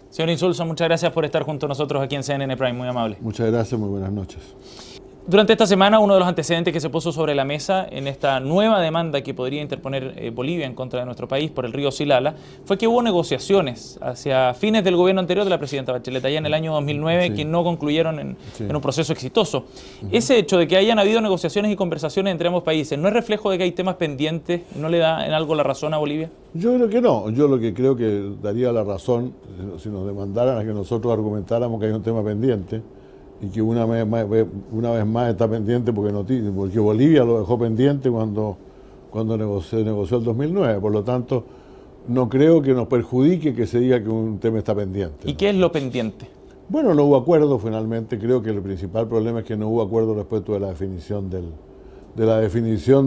Señor Insulza, muchas gracias por estar junto a nosotros aquí en CNN Prime, muy amable. Muchas gracias, muy buenas noches. Durante esta semana, uno de los antecedentes que se puso sobre la mesa en esta nueva demanda que podría interponer Bolivia en contra de nuestro país por el río Silala fue que hubo negociaciones hacia fines del gobierno anterior de la presidenta Bachelet, allá en el año 2009, sí, que no concluyeron en un proceso exitoso. Uh-huh. Ese hecho de que hayan habido negociaciones y conversaciones entre ambos países, ¿no es reflejo de que hay temas pendientes? ¿No le da en algo la razón a Bolivia? Yo creo que no. Yo lo que creo que daría la razón, si nos demandaran a que nosotros argumentáramos que hay un tema pendiente, y que una vez más está pendiente porque Bolivia lo dejó pendiente cuando se negoció el 2009. Por lo tanto, no creo que nos perjudique que se diga que un tema está pendiente. ¿Y qué es lo pendiente? Bueno, no hubo acuerdo finalmente. Creo que el principal problema es que no hubo acuerdo respecto de la definición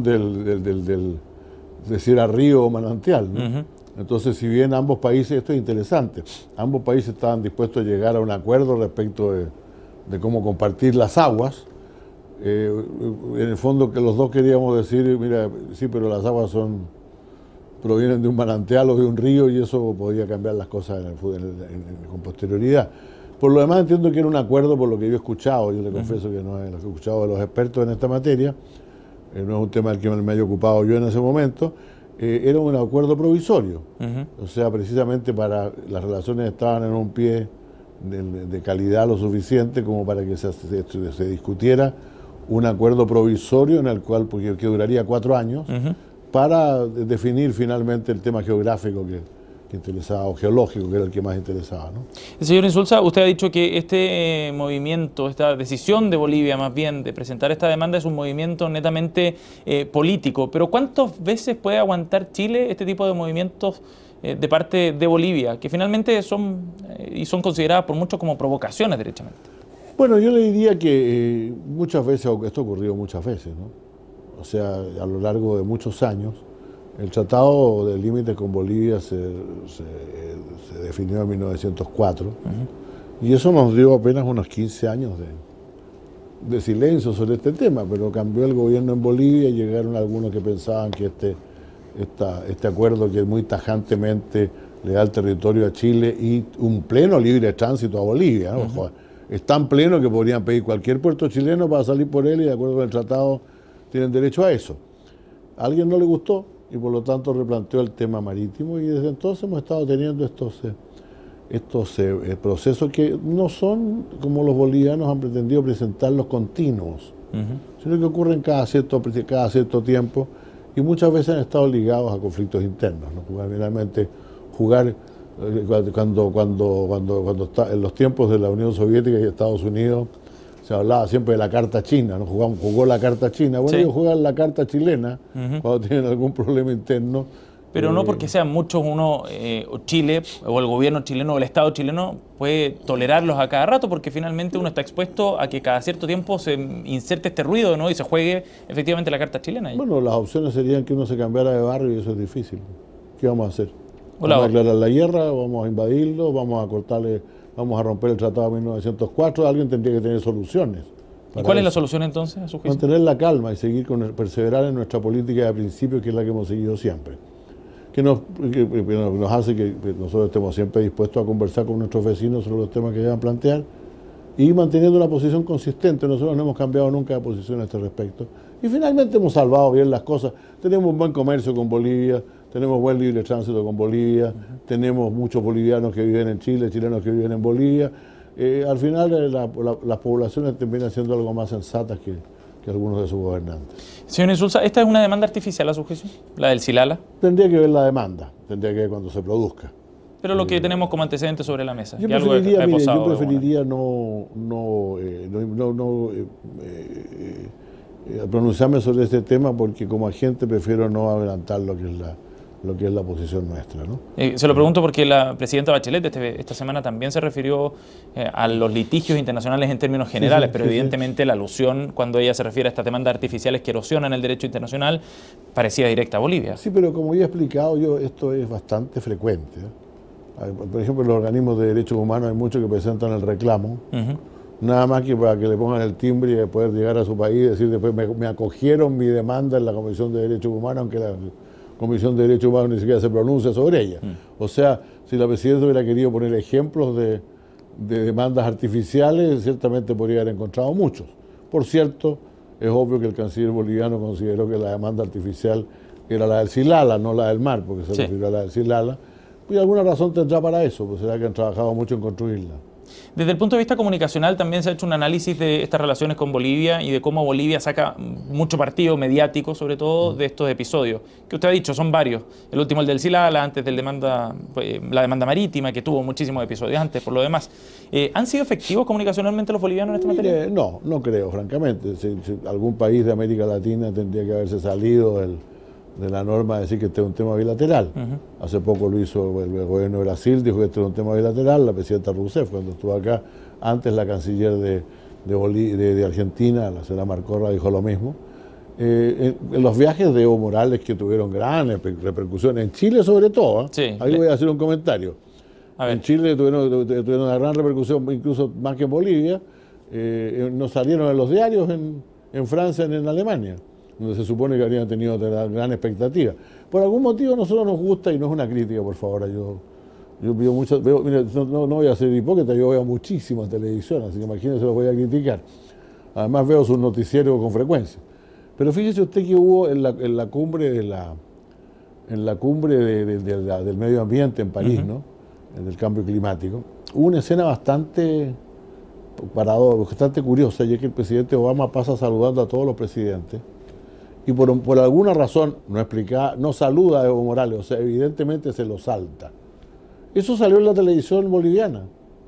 de si era río o manantial, ¿no? Uh-huh. Entonces, si bien ambos países, esto es interesante, ambos países estaban dispuestos a llegar a un acuerdo respecto de cómo compartir las aguas, en el fondo que los dos queríamos decir, mira, sí, pero las aguas provienen de un manantial o de un río y eso podía cambiar las cosas con posterioridad. Por lo demás entiendo que era un acuerdo por lo que yo he escuchado, yo le confieso que no es lo que he escuchado de los expertos en esta materia, no es un tema del que me haya ocupado yo en ese momento, era un acuerdo provisorio, o sea, precisamente para las relaciones estaban en un pie de calidad lo suficiente como para que se discutiera un acuerdo provisorio en el cual, que duraría 4 años, para definir finalmente el tema geográfico que interesaba, o geológico, que era el que más interesaba, ¿no? Señor Insulza, usted ha dicho que este movimiento, esta decisión de Bolivia más bien de presentar esta demanda es un movimiento netamente político, pero ¿cuántas veces puede aguantar Chile este tipo de movimientos de parte de Bolivia, que finalmente son consideradas por muchos como provocaciones derechamente? Bueno, yo le diría que muchas veces, esto ha ocurrido muchas veces, ¿no? O sea, a lo largo de muchos años, el Tratado de Límites con Bolivia se definió en 1904, y eso nos dio apenas unos 15 años de silencio sobre este tema, pero cambió el gobierno en Bolivia y llegaron algunos que pensaban que este acuerdo que muy tajantemente le da el territorio a Chile y un pleno libre tránsito a Bolivia, ¿no? Es tan pleno que podrían pedir cualquier puerto chileno para salir por él y de acuerdo con el tratado tienen derecho a eso. A alguien no le gustó y por lo tanto replanteó el tema marítimo y desde entonces hemos estado teniendo estos procesos que no son como los bolivianos han pretendido presentarlos continuos, sino que ocurren cada cierto tiempo y muchas veces han estado ligados a conflictos internos, ¿no? Realmente cuando está en los tiempos de la Unión Soviética y Estados Unidos se hablaba siempre de la carta china, ¿no? Jugó la carta china. Bueno, sí, ellos juegan la carta chilena cuando tienen algún problema interno. Pero no porque sean muchos, Chile o el gobierno chileno o el Estado chileno puede tolerarlos a cada rato, porque finalmente uno está expuesto a que cada cierto tiempo se inserte este ruido, ¿no? Y se juegue efectivamente la carta chilena. Bueno, las opciones serían que uno se cambiara de barrio y eso es difícil. ¿Qué vamos a hacer? ¿Vamos a declarar la guerra? ¿Vamos a invadirlo? ¿Vamos a romper el Tratado de 1904? Alguien tendría que tener soluciones. ¿Y cuál es la solución entonces, a su juicio? Mantener la calma y perseverar en nuestra política de principio, que es la que hemos seguido siempre. Que nos hace que nosotros estemos siempre dispuestos a conversar con nuestros vecinos sobre los temas que deban plantear y manteniendo una posición consistente. Nosotros no hemos cambiado nunca de posición a este respecto. Y finalmente hemos salvado bien las cosas. Tenemos un buen comercio con Bolivia, tenemos buen libre tránsito con Bolivia, tenemos muchos bolivianos que viven en Chile, chilenos que viven en Bolivia. Al final las poblaciones terminan siendo algo más sensatas que algunos de sus gobernantes. Señor Insulza, ¿esta es una demanda artificial a su juicio? ¿La del Silala? Tendría que ver la demanda, tendría que ver cuando se produzca. Pero lo que tenemos como antecedente sobre la mesa. Yo preferiría no pronunciarme sobre este tema porque como agente prefiero no adelantar lo que es la posición nuestra, ¿no? Se lo pregunto porque la presidenta Bachelet esta semana también se refirió a los litigios internacionales en términos generales, pero evidentemente la alusión cuando ella se refiere a estas demandas artificiales que erosionan el derecho internacional parecía directa a Bolivia. Sí, pero como ya he explicado, esto es bastante frecuente, ¿eh? Por ejemplo, los organismos de derechos humanos hay muchos que presentan el reclamo, nada más que para que le pongan el timbre y poder llegar a su país y decir después me acogieron mi demanda en la Comisión de Derechos Humanos, aunque la Comisión de Derechos Humanos ni siquiera se pronuncia sobre ella. O sea, si la presidenta hubiera querido poner ejemplos de demandas artificiales, ciertamente podría haber encontrado muchos. Por cierto, es obvio que el canciller boliviano consideró que la demanda artificial era la del Silala, no la del mar, porque se refirió a la del Silala. Y alguna razón tendrá para eso, pues será que han trabajado mucho en construirla. Desde el punto de vista comunicacional también se ha hecho un análisis de estas relaciones con Bolivia y de cómo Bolivia saca mucho partido mediático, sobre todo, de estos episodios. Que usted ha dicho, son varios. El último, el del Silala, antes del la demanda marítima, que tuvo muchísimos episodios antes, por lo demás. ¿Han sido efectivos comunicacionalmente los bolivianos en esta materia? No, no creo, francamente. Si algún país de América Latina tendría que haberse salido de la norma de decir que este es un tema bilateral. Hace poco lo hizo el gobierno de Brasil, dijo que este es un tema bilateral, la presidenta Rousseff, cuando estuvo acá, antes la canciller de Argentina, la señora Marcorra, dijo lo mismo. En los viajes de Evo Morales, que tuvieron gran repercusión, en Chile sobre todo, ahí voy a hacer un comentario. En Chile tuvieron una gran repercusión, incluso más que en Bolivia, nos salieron en los diarios en Francia y en Alemania, donde se supone que habrían tenido gran expectativa. Por algún motivo a nosotros nos gusta, y no es una crítica, por favor, yo veo muchas, mira, no voy a ser hipócrita, yo veo muchísima televisión, así que imagínense, lo voy a criticar. Además veo sus noticieros con frecuencia. Pero fíjese usted que hubo en la cumbre del medio ambiente en París, ¿no? Del cambio climático, hubo una escena bastante curiosa, ya que el presidente Obama pasa saludando a todos los presidentes, y por alguna razón no saluda a Evo Morales, o sea, evidentemente se lo salta. Eso salió en la televisión boliviana,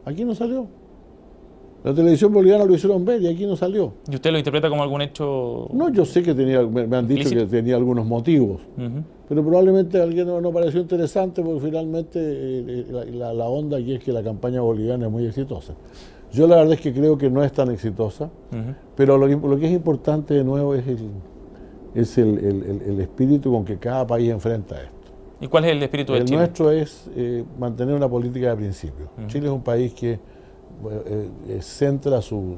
aquí no salió. La televisión boliviana lo hicieron ver y aquí no salió. ¿Y usted lo interpreta como algún hecho? No, yo sé que me han dicho que tenía algunos motivos, pero probablemente a alguien no pareció interesante porque finalmente la onda aquí es que la campaña boliviana es muy exitosa. Yo la verdad es que creo que no es tan exitosa, pero lo que es importante de nuevo es el espíritu con que cada país enfrenta esto. ¿Y cuál es el espíritu de Chile? El nuestro es mantener una política de principios. Chile es un país que centra su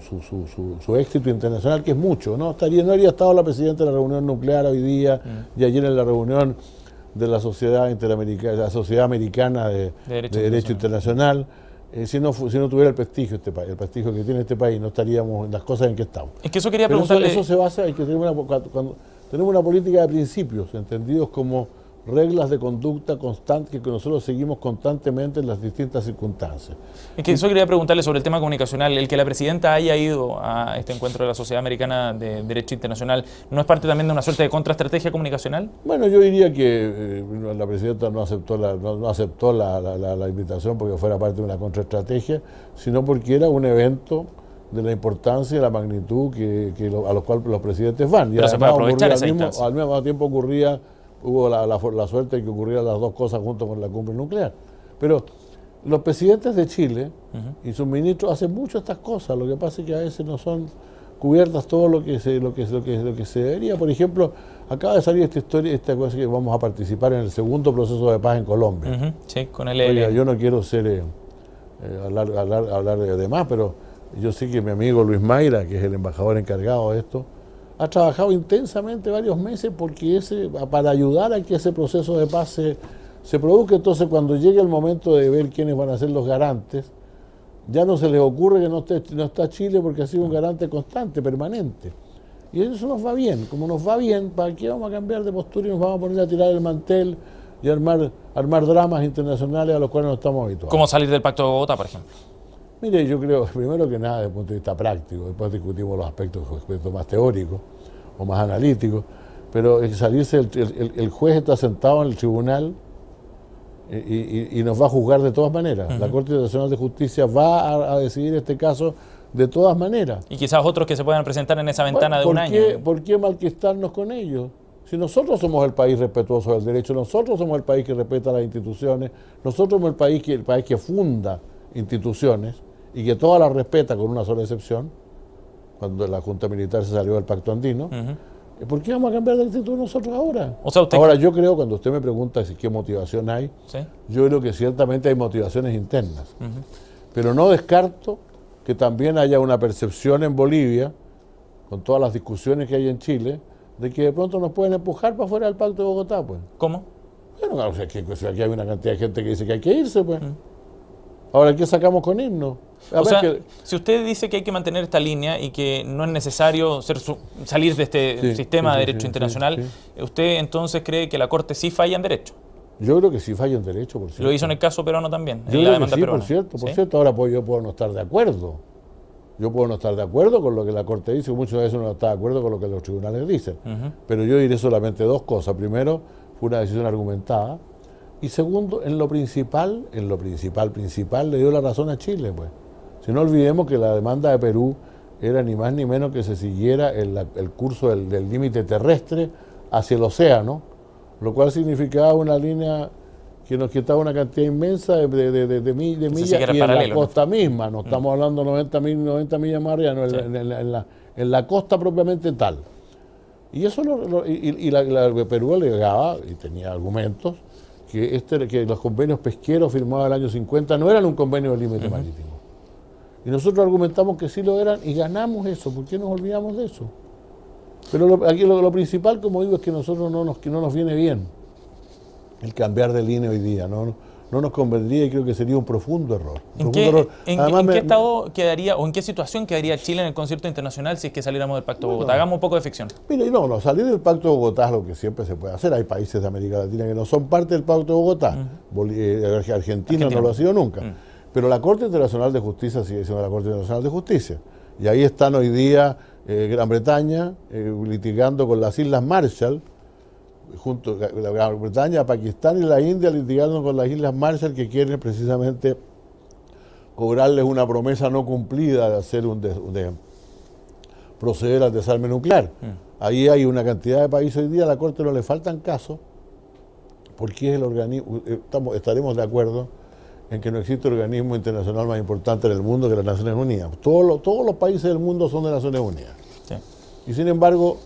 éxito internacional, que es mucho, ¿no? No habría estado la presidenta de la reunión nuclear hoy día y ayer en la reunión de la Sociedad Interamericana, la Sociedad Americana de Derecho Internacional. Si no tuviera el prestigio el prestigio que tiene este país, no estaríamos en las cosas en que estamos. Es que eso quería preguntarle. Eso se basa en que cuando tenemos una política de principios, entendidos como reglas de conducta constante que nosotros seguimos constantemente en las distintas circunstancias. Es que eso quería preguntarle sobre el tema comunicacional. El que la presidenta haya ido a este encuentro de la Sociedad Americana de Derecho Internacional, ¿no es parte también de una suerte de contraestrategia comunicacional? Bueno, yo diría que la presidenta no aceptó la invitación porque fuera parte de una contraestrategia, sino porque era un evento de la importancia y la magnitud a los cuales los presidentes van. Pero se puede aprovechar esa instancia. Al mismo tiempo hubo la suerte de que ocurrieran las dos cosas junto con la cumbre nuclear. Pero los presidentes de Chile y sus ministros hacen mucho estas cosas, lo que pasa es que a veces no son cubiertas todo lo que se debería. Por ejemplo, acaba de salir esta cosa que vamos a participar en el segundo proceso de paz en Colombia. Sí, con el ELN. Oiga, yo no quiero hablar de más, pero yo sé que mi amigo Luis Mayra, que es el embajador encargado de esto, ha trabajado intensamente varios meses para ayudar a que ese proceso de paz se produzca. Entonces, cuando llegue el momento de ver quiénes van a ser los garantes, ya no se les ocurre que no está Chile porque ha sido un garante constante, permanente. Y eso nos va bien. Como nos va bien, ¿para qué vamos a cambiar de postura y nos vamos a poner a tirar el mantel y armar dramas internacionales a los cuales no estamos habituados? ¿Cómo salir del Pacto de Bogotá, por ejemplo? Mire, yo creo, primero que nada, desde el punto de vista práctico, después discutimos los aspectos más teóricos o más analíticos, pero el juez está sentado en el tribunal y nos va a juzgar de todas maneras. La Corte Internacional de Justicia va a decidir este caso de todas maneras. Y quizás otros que se puedan presentar en esa ventana de un año. ¿Por qué malquistarnos con ellos? Si nosotros somos el país respetuoso del derecho, nosotros somos el país que respeta las instituciones, nosotros somos el país que funda instituciones y que todas las respeta con una sola excepción, cuando la Junta Militar se salió del Pacto Andino, ¿Por qué vamos a cambiar de actitud nosotros ahora? O sea, Ahora, yo creo, cuando usted me pregunta si qué motivación hay, ¿sí? Yo creo que ciertamente hay motivaciones internas. Pero no descarto que también haya una percepción en Bolivia, con todas las discusiones que hay en Chile, de que de pronto nos pueden empujar para fuera del Pacto de Bogotá, pues. ¿Cómo? Bueno, claro, o sea, que aquí hay una cantidad de gente que dice que hay que irse, pues. Ahora, ¿qué sacamos con irnos? O sea, si usted dice que hay que mantener esta línea y que no es necesario salir de este sistema de derecho internacional, ¿usted entonces cree que la Corte sí falla en derecho? Yo creo que sí falla en derecho, por cierto. Lo hizo en el caso peruano también, Yo en la creo demanda que sí, peruana. por cierto. Ahora pues, yo puedo no estar de acuerdo. Yo puedo no estar de acuerdo con lo que la Corte dice, muchas veces uno no está de acuerdo con lo que los tribunales dicen. Pero yo diré solamente dos cosas. Primero, fue una decisión argumentada. Y segundo, en lo principal, le dio la razón a Chile, pues. Si no olvidemos que la demanda de Perú era ni más ni menos que se siguiera el curso del límite terrestre hacia el océano, lo cual significaba una línea que nos quitaba una cantidad inmensa de millas y en la costa misma. No estamos hablando 90 millas más arriba, no, en la costa propiamente tal. Y eso la Perú alegaba, y tenía argumentos, que los convenios pesqueros firmados en el año 50 no eran un convenio de límite marítimo. Y nosotros argumentamos que sí lo eran y ganamos eso. ¿Por qué nos olvidamos de eso? Pero aquí lo principal, como digo, es que nosotros no nos viene bien el cambiar de línea hoy día. No nos convendría y creo que sería un profundo error. ¿En qué estado quedaría o en qué situación quedaría Chile en el concierto internacional si es que saliéramos del Pacto de Bogotá? Hagamos un poco de ficción. Mire, salir del Pacto de Bogotá es lo que siempre se puede hacer. Hay países de América Latina que no son parte del Pacto de Bogotá. Argentina no lo ha sido nunca. Pero la Corte Internacional de Justicia sigue siendo la Corte Internacional de Justicia. Y ahí están hoy día Gran Bretaña litigando con las Islas Marshall, junto a la Gran Bretaña, Pakistán y la India litigando con las Islas Marshall, que quieren precisamente cobrarles una promesa no cumplida de hacer de proceder al desarme nuclear. Ahí hay una cantidad de países hoy día, a la Corte no le faltan casos, porque es el organismo, estaremos de acuerdo en que no existe organismo internacional más importante en el mundo que las Naciones Unidas. Todos los países del mundo son de las Naciones Unidas. Sí. Y sin embargo,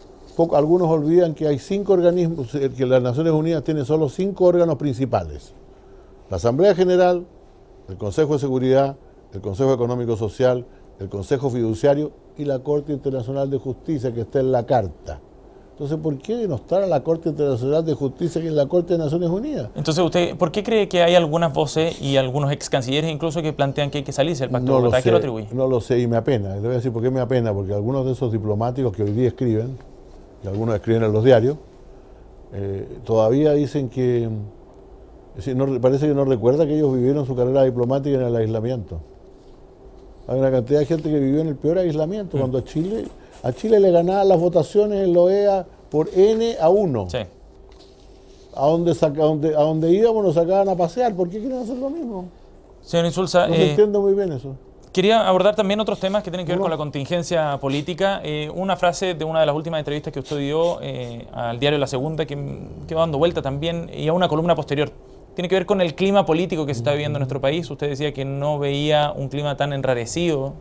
algunos olvidan que hay 5 organismos, que las Naciones Unidas tienen solo 5 órganos principales. La Asamblea General, el Consejo de Seguridad, el Consejo Económico Social, el Consejo Fiduciario y la Corte Internacional de Justicia, que está en la Carta. Entonces, ¿por qué denostar a la Corte Internacional de Justicia, que es la Corte de Naciones Unidas? Entonces, ¿usted por qué cree que hay algunas voces y algunos ex cancilleres incluso que plantean que hay que salirse del Pacto de Bogotá? ¿A qué lo atribuye? No lo sé y me apena. Le voy a decir por qué me apena, porque algunos de esos diplomáticos que hoy día escriben, y algunos escriben en los diarios, todavía dicen que... parece que no recuerda que ellos vivieron su carrera diplomática en el aislamiento. Hay una cantidad de gente que vivió en el peor aislamiento, cuando a Chile le ganaban las votaciones en la OEA por N-1. Sí. A donde íbamos nos sacaban a pasear. ¿Por qué quieren hacer lo mismo? Señor Insulza, no se entiende muy bien eso. Quería abordar también otros temas que tienen que ver con la contingencia política. Una frase de una de las últimas entrevistas que usted dio al diario La Segunda, que va dando vuelta también, y a una columna posterior. Tiene que ver con el clima político que se está viviendo en nuestro país. Usted decía que no veía un clima tan enrarecido,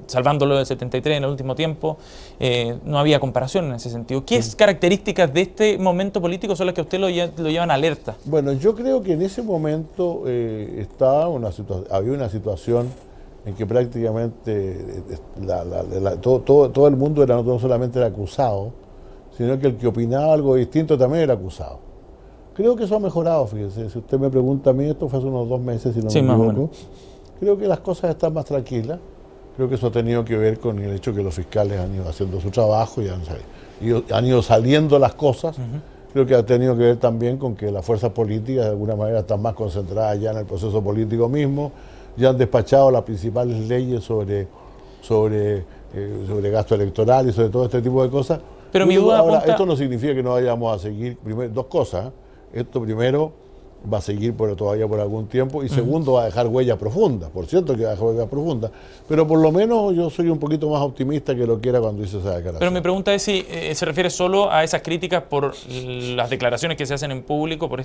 salvándolo del 73 en el último tiempo. No había comparación en ese sentido. ¿Qué características de este momento político son las que a usted lo llevan alerta? Bueno, yo creo que en ese momento había una situación en que prácticamente todo el mundo no solamente era acusado, sino que el que opinaba algo distinto también era acusado. Creo que eso ha mejorado, fíjese. Si usted me pregunta a mí, esto fue hace unos 2 meses, si no me equivoco. Creo que las cosas están más tranquilas. Creo que eso ha tenido que ver con el hecho que los fiscales han ido haciendo su trabajo y han ido saliendo las cosas. Creo que ha tenido que ver también con que las fuerzas políticas de alguna manera están más concentradas ya en el proceso político mismo. Ya han despachado las principales leyes sobre gasto electoral y sobre todo este tipo de cosas. Pero mi duda ahora, esto no significa que no vayamos a seguir, dos cosas. Esto primero va a seguir todavía por algún tiempo y segundo va a dejar huella profunda. Por cierto que va a dejar huella profunda, pero por lo menos yo soy un poquito más optimista que lo que era cuando hice esa declaración. Pero mi pregunta es si se refiere solo a esas críticas por las declaraciones que se hacen en público, por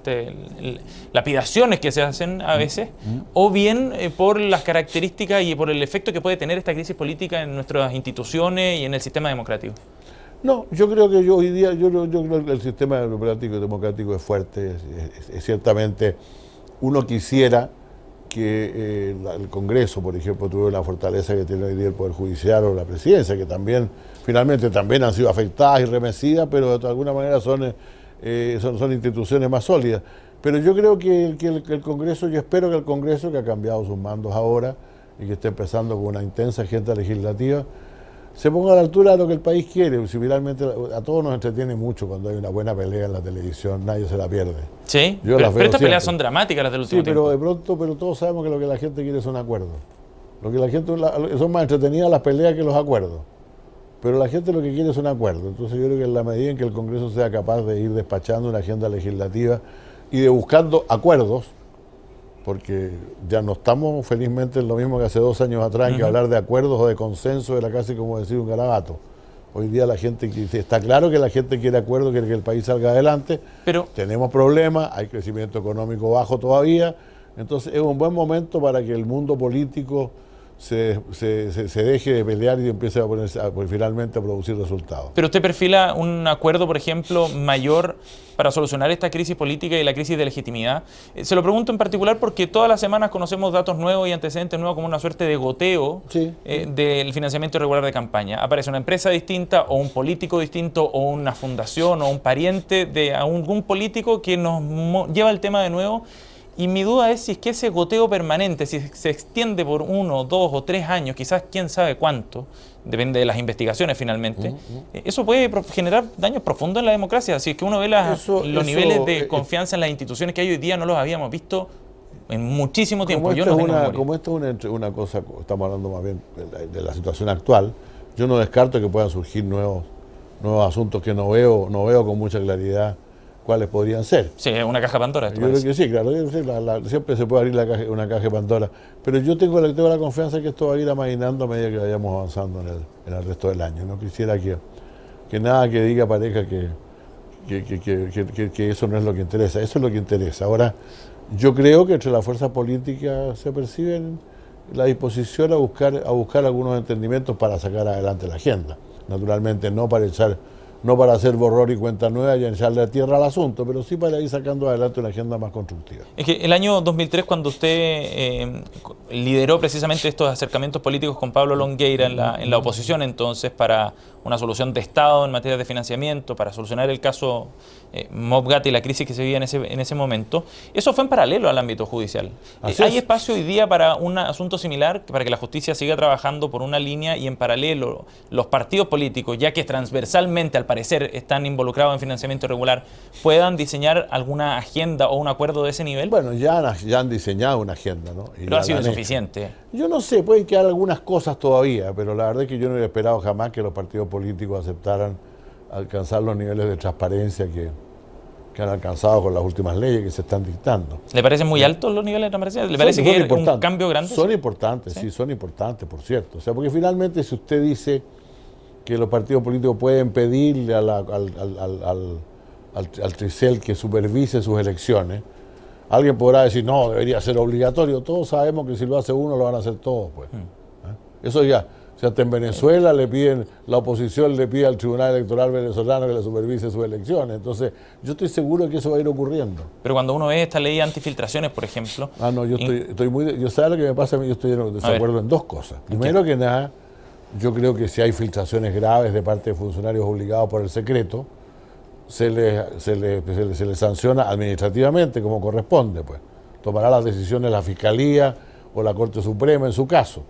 lapidaciones que se hacen a veces, o bien por las características y por el efecto que puede tener esta crisis política en nuestras instituciones y en el sistema democrático. No, yo creo que hoy día, yo creo que el sistema democrático y democrático es fuerte, ciertamente uno quisiera que el Congreso, por ejemplo, tuviera la fortaleza que tiene hoy día el Poder Judicial o la Presidencia, que también, finalmente, también han sido afectadas y remecidas, pero de alguna manera son instituciones más sólidas. Pero yo creo que el Congreso, yo espero que el Congreso, que ha cambiado sus mandos ahora y que está empezando con una intensa agenda legislativa, se ponga a la altura de lo que el país quiere. Si finalmente a todos nos entretiene mucho cuando hay una buena pelea en la televisión, nadie se la pierde. Sí, pero estas peleas son dramáticas las del último tiempo. Pero de pronto, todos sabemos que lo que la gente quiere son acuerdos. Lo que la gente son más entretenidas las peleas que los acuerdos. Pero la gente lo que quiere es un acuerdo. Entonces yo creo que en la medida en que el Congreso sea capaz de ir despachando una agenda legislativa y de buscando acuerdos, porque ya no estamos felizmente en lo mismo que hace 2 años atrás, en que hablar de acuerdos o de consenso era casi como decir un garabato. Hoy día la gente, está claro que la gente quiere acuerdos, quiere que el país salga adelante, pero tenemos problemas, hay crecimiento económico bajo todavía, entonces es un buen momento para que el mundo político se deje de pelear y empiece a ponerse finalmente a producir resultados. Pero usted perfila un acuerdo, por ejemplo, mayor para solucionar esta crisis política y la crisis de legitimidad. Se lo pregunto en particular porque todas las semanas conocemos datos nuevos y antecedentes nuevos como una suerte de goteo del financiamiento irregular de campaña. Aparece una empresa distinta o un político distinto o una fundación o un pariente de algún político que nos lleva el tema de nuevo. Y mi duda es si es que ese goteo permanente, si se extiende por 1, 2 o 3 años, quizás quién sabe cuánto, depende de las investigaciones finalmente, eso puede generar daños profundos en la democracia. Si es que uno ve los niveles de confianza en las instituciones que hay hoy día, no los habíamos visto en muchísimo tiempo. Como esto es una cosa, estamos hablando más bien de la situación actual, yo no descarto que puedan surgir nuevos asuntos que no veo con mucha claridad cuáles podrían ser. Sí, es una caja de Pandora. Yo creo que sí, claro, siempre se puede abrir una caja de Pandora, pero yo tengo la confianza que esto va a ir amainando a medida que vayamos avanzando en el resto del año. No quisiera que nada que diga parezca que eso no es lo que interesa, eso es lo que interesa. Ahora, yo creo que entre las fuerzas políticas se perciben la disposición a buscar algunos entendimientos para sacar adelante la agenda. Naturalmente, no para hacer borrón y cuenta nueva y echarle a tierra al asunto, pero sí para ir sacando adelante una agenda más constructiva. Es que el año 2003, cuando usted lideró precisamente estos acercamientos políticos con Pablo Longueira en la oposición, entonces, para una solución de Estado en materia de financiamiento, para solucionar el caso Mobgat y la crisis que se vivía en ese momento, eso fue en paralelo al ámbito judicial. ¿Hay espacio hoy día para un asunto similar, para que la justicia siga trabajando por una línea y en paralelo los partidos políticos, ya que transversalmente al parecer están involucrados en financiamiento irregular, puedan diseñar alguna agenda o un acuerdo de ese nivel? Bueno, ya han diseñado una agenda, ¿no? Pero ha sido insuficiente. Yo no sé, pueden quedar algunas cosas todavía, pero la verdad es que yo no hubiera esperado jamás que los partidos políticos aceptaran alcanzar los niveles de transparencia que han alcanzado con las últimas leyes que se están dictando. ¿Le parecen muy altos los niveles de transparencia? ¿Le parece que es un cambio grande? Son importantes, sí, son importantes, por cierto. O sea, porque finalmente si usted dice que los partidos políticos pueden pedirle al Tricel que supervise sus elecciones, alguien podrá decir, no, debería ser obligatorio. Todos sabemos que si lo hace uno, lo van a hacer todos, pues. Eso ya. O sea, hasta en Venezuela la oposición le pide al Tribunal Electoral venezolano que le supervise sus elecciones. Entonces, yo estoy seguro de que eso va a ir ocurriendo. Pero cuando uno ve esta ley antifiltraciones, por ejemplo... yo ¿sabes lo que me pasa? Yo estoy en desacuerdo en dos cosas. Primero que nada, yo creo que si hay filtraciones graves de parte de funcionarios obligados por el secreto, se les sanciona administrativamente como corresponde, pues. Tomará las decisiones la Fiscalía o la Corte Suprema en su caso.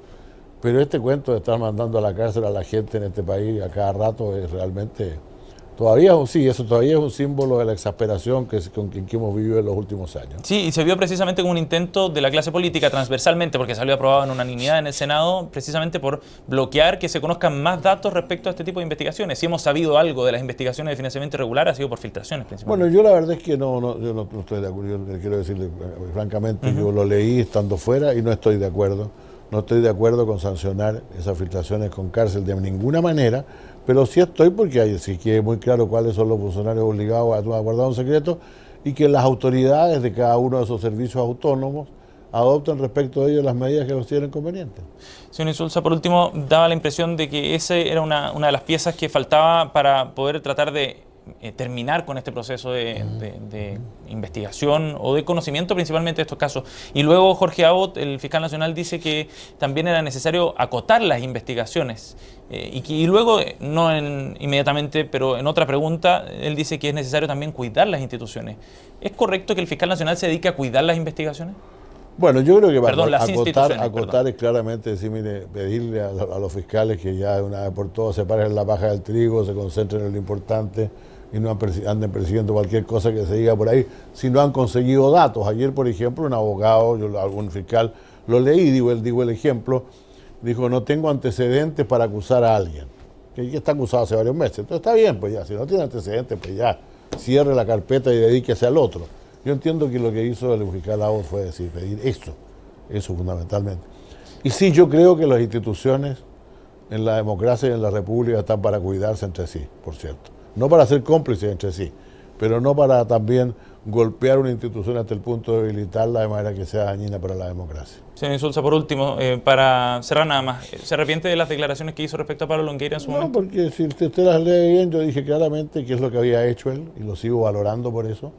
Pero este cuento de estar mandando a la cárcel a la gente en este país a cada rato es realmente... eso todavía es un símbolo de la exasperación con que hemos vivido en los últimos años. Sí, y se vio precisamente como un intento de la clase política transversalmente, porque salió aprobado en unanimidad en el Senado, precisamente por bloquear que se conozcan más datos respecto a este tipo de investigaciones. Si hemos sabido algo de las investigaciones de financiamiento irregular, ha sido por filtraciones principalmente. Bueno, yo la verdad es que yo no estoy de acuerdo. Yo quiero decirle, francamente, yo lo leí estando fuera y no estoy de acuerdo. No estoy de acuerdo con sancionar esas filtraciones con cárcel de ninguna manera, pero sí estoy porque sí quede muy claro cuáles son los funcionarios obligados a guardar un secreto y que las autoridades de cada uno de esos servicios autónomos adopten respecto de ellos las medidas que consideren convenientes. Señor Insulza, por último, daba la impresión de que esa era una de las piezas que faltaba para poder tratar de terminar con este proceso de investigación o de conocimiento principalmente de estos casos. Y luego Jorge Abot, el fiscal nacional, dice que también era necesario acotar las investigaciones. Y luego, no inmediatamente, pero en otra pregunta, él dice que es necesario también cuidar las instituciones. ¿Es correcto que el fiscal nacional se dedique a cuidar las investigaciones? Bueno, yo creo que acotar es claramente decir, mire, pedirle a los fiscales que ya de una vez por todas separen la paja del trigo, se concentren en lo importante y no anden persiguiendo cualquier cosa que se diga por ahí, si no han conseguido datos. Ayer, por ejemplo, un abogado, algún fiscal, lo leí, digo el ejemplo, dijo, no tengo antecedentes para acusar a alguien, que está acusado hace varios meses. Entonces está bien, pues ya, si no tiene antecedentes, pues ya, cierre la carpeta y dedíquese al otro. Yo entiendo que lo que hizo el fiscal Abot fue decir, pedir eso fundamentalmente. Y sí, yo creo que las instituciones en la democracia y en la república están para cuidarse entre sí, por cierto. No para ser cómplices entre sí, pero no para también golpear una institución hasta el punto de debilitarla de manera que sea dañina para la democracia. Señor Insulza, por último, para cerrar nada más, ¿se arrepiente de las declaraciones que hizo respecto a Pablo Longueira en su momento? No, porque si usted las lee bien, yo dije claramente qué es lo que había hecho él y lo sigo valorando por eso.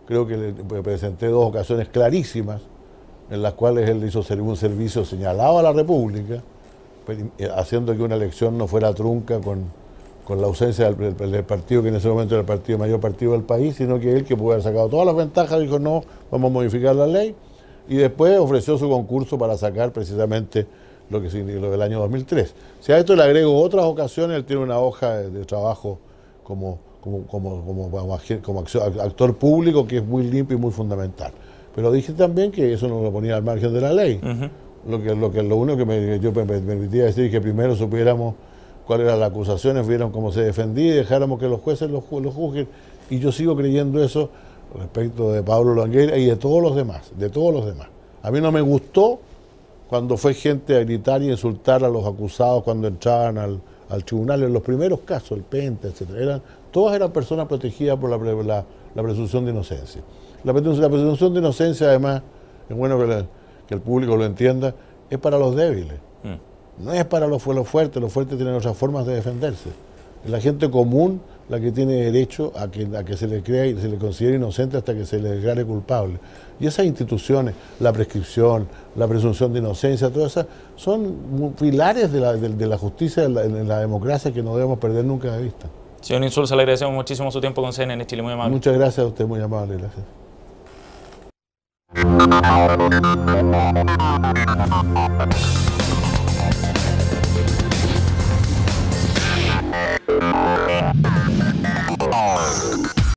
Creo que le presenté 2 ocasiones clarísimas en las cuales él hizo un servicio señalado a la República, haciendo que una elección no fuera trunca con la ausencia del partido que en ese momento era el mayor partido del país, sino que él, que pudo haber sacado todas las ventajas, dijo no, vamos a modificar la ley, y después ofreció su concurso para sacar precisamente lo del año 2003. Si a esto le agrego otras ocasiones, él tiene una hoja de trabajo como actor público que es muy limpio y muy fundamental. Pero dije también que eso no lo ponía al margen de la ley. Lo único que yo me permitía decir es que primero supiéramos cuáles eran las acusaciones, vieron cómo se defendía y dejáramos que los jueces lo juzguen. Y yo sigo creyendo eso respecto de Pablo Longueira y de todos los demás, A mí no me gustó cuando fue gente a gritar y insultar a los acusados cuando entraban al tribunal en los primeros casos, el Penta, etc. Todas eran personas protegidas por la presunción de inocencia. La presunción de inocencia, además, es bueno que el público lo entienda, es para los débiles. No es para los fuertes tienen otras formas de defenderse. Es la gente común la que tiene derecho a que se le crea y se le considere inocente hasta que se le declare culpable. Y esas instituciones, la prescripción, la presunción de inocencia, todas esas, son pilares de la justicia en la democracia que no debemos perder nunca de vista. Señor Insulza, le agradecemos muchísimo su tiempo con CNN Chile, muy amable. Muchas gracias a usted, muy amable, gracias.